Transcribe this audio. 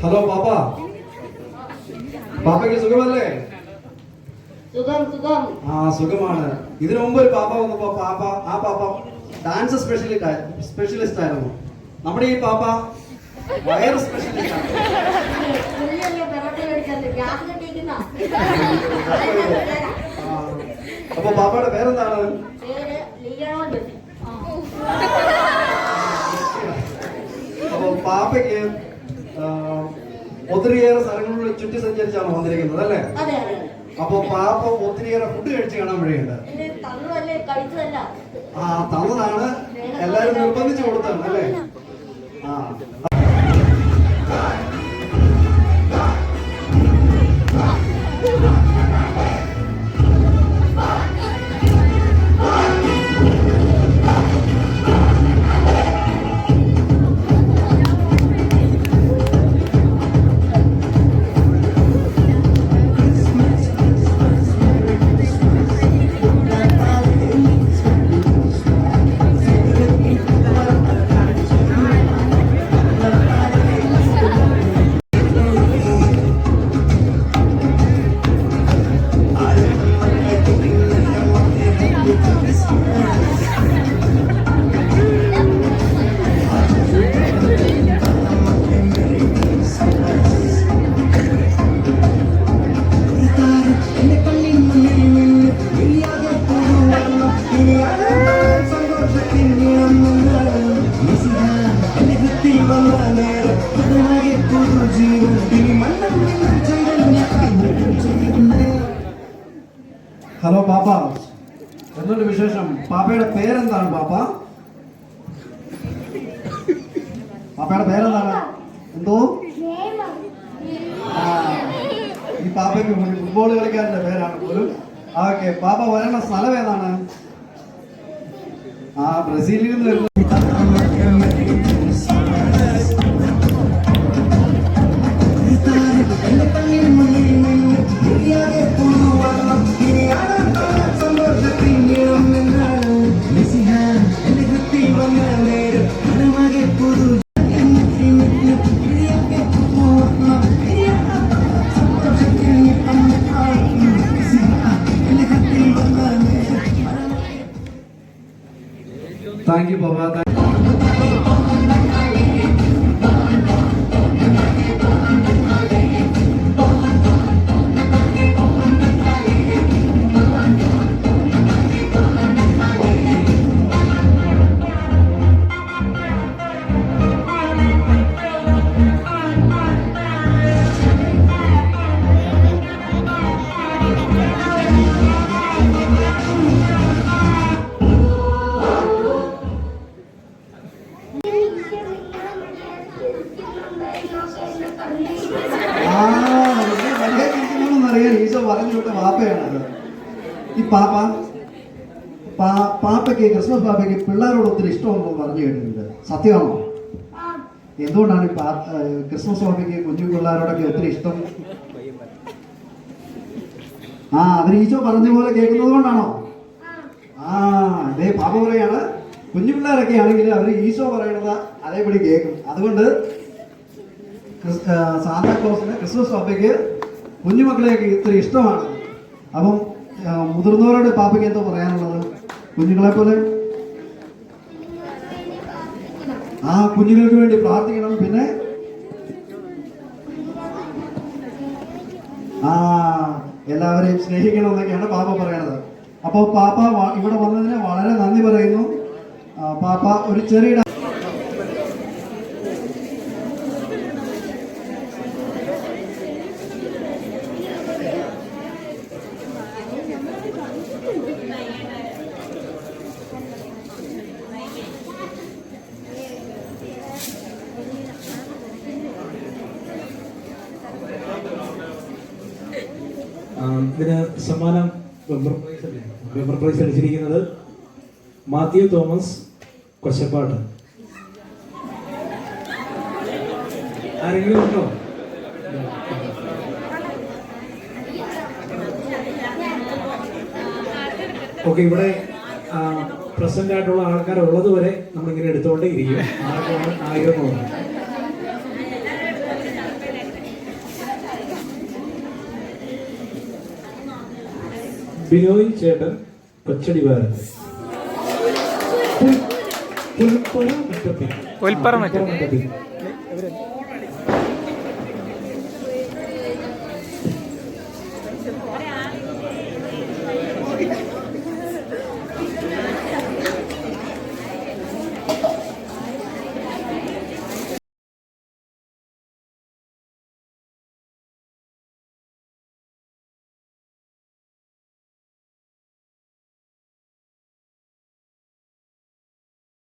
Hello പാപ്പ, പാപ്പയ്ക്ക് സുഖമല്ലേ? സുഖമാണ്. ഇതിനു മുമ്പ് ഒരു പാപ്പ വന്നപ്പോ ആ പാപ്പ ഡാൻസ് സ്പെഷ്യലിസ്റ്റ് ആയിരുന്നു. നമ്മുടെ ഈ പാപ്പ വയർ സ്പെഷ്യലിസ്റ്റ് ആണ്. അപ്പൊ പാപ്പയുടെ പേരെന്താണ്? അപ്പൊ പാപ്പയ്ക്ക് ഒത്തിരിയേറെ സ്ഥലങ്ങളിൽ ചുറ്റി സഞ്ചരിച്ചാണ് വന്നിരിക്കുന്നത് അല്ലേ? അപ്പൊ പാപ്പ ഒത്തിരിയേറെ ഫുഡ് കഴിച്ച് കാണാൻ വഴിയുണ്ട്. തന്നതാണ്, എല്ലാരും നിർബന്ധിച്ചു കൊടുത്താണ് അല്ലേ? ഹലോ പാപ്പ, എന്തുണ്ട് വിശേഷം? പാപ്പയുടെ പേരെന്താണ് പാപ്പ? പാപ്പയുടെ പേരെന്താണ്? എന്തോ? ഈ പാപ്പയ്ക്ക് ഫുട്ബോൾ കളിക്കാരന്റെ പേരാണ് പോലും. ഓക്കെ, പാപ്പ വരേണ്ട സ്ഥലം ഏതാണ്? ബ്രസീലിൽ നിന്ന് വരുന്ന താങ്ക് യു പാപ്പ. ഈശോ പറഞ്ഞു വിട്ട പാപ്പയാണത്. ഈ പാപ്പയ്ക്ക് ക്രിസ്മസ് പാപ്പയ്ക്ക് പിള്ളേരോട് ഒത്തിരി ഇഷ്ടമുണ്ടെന്ന് പറഞ്ഞു കേട്ടിട്ടുണ്ട്. സത്യമാണോ? എന്തുകൊണ്ടാണ് ക്രിസ്മസ് പാപ്പയ്ക്ക് കുഞ്ഞു പിള്ളേരോടൊക്കെ ഒത്തിരി ഇഷ്ടം? അവർ ഈശോ പറഞ്ഞ പോലെ കേൾക്കുന്നത് കൊണ്ടാണോ? അതേ പാപ്പ പറയാണ്, കുഞ്ഞു പിള്ളേരൊക്കെ ആണെങ്കിൽ അവർ ഈശോ പറയണത് അതേപടി കേൾക്കും. അതുകൊണ്ട് സാന്താക്ലോസിന് ക്രിസ്മസ് പാപ്പയ്ക്ക് കുഞ്ഞുമക്കളെയൊക്കെ ഇത്ര ഇഷ്ടമാണ്. അപ്പം മുതിർന്നവരോട് പാപ്പയ്ക്ക് എന്തോ പറയാനുള്ളത്? കുഞ്ഞുങ്ങളെ പോലെ കുഞ്ഞുങ്ങൾക്ക് വേണ്ടി പ്രാർത്ഥിക്കണം. പിന്നെ എല്ലാവരെയും സ്നേഹിക്കണം എന്നൊക്കെയാണ് പാപ്പ പറയണത്. അപ്പോൾ പാപ്പ ഇവിടെ വന്നതിന് വളരെ നന്ദി പറയുന്നു. പാപ്പ ഒരു ചെറിയ ഇതിന് സമ്മാനം മെമ്പർ പ്രൈസ് അടിച്ചിരിക്കുന്നത് മാത്യു തോമസ് കൊച്ചപ്പാട്ട്. ആരെങ്കിലും ഉണ്ടോ? ഓക്കെ, ഇവിടെ പ്രസന്റ് ആയിട്ടുള്ള ആൾക്കാരുള്ളത് വരെ നമ്മളിങ്ങനെ എടുത്തുകൊണ്ടേ ഇരിക്കും. ആർക്കാണ് ആഗ്രഹമുള്ളത്? ബിനോയ് ചേട്ടൻ കൊച്ചടിവാരത്ത്. പുൽപ്പറ മറ്റത്തിൽ.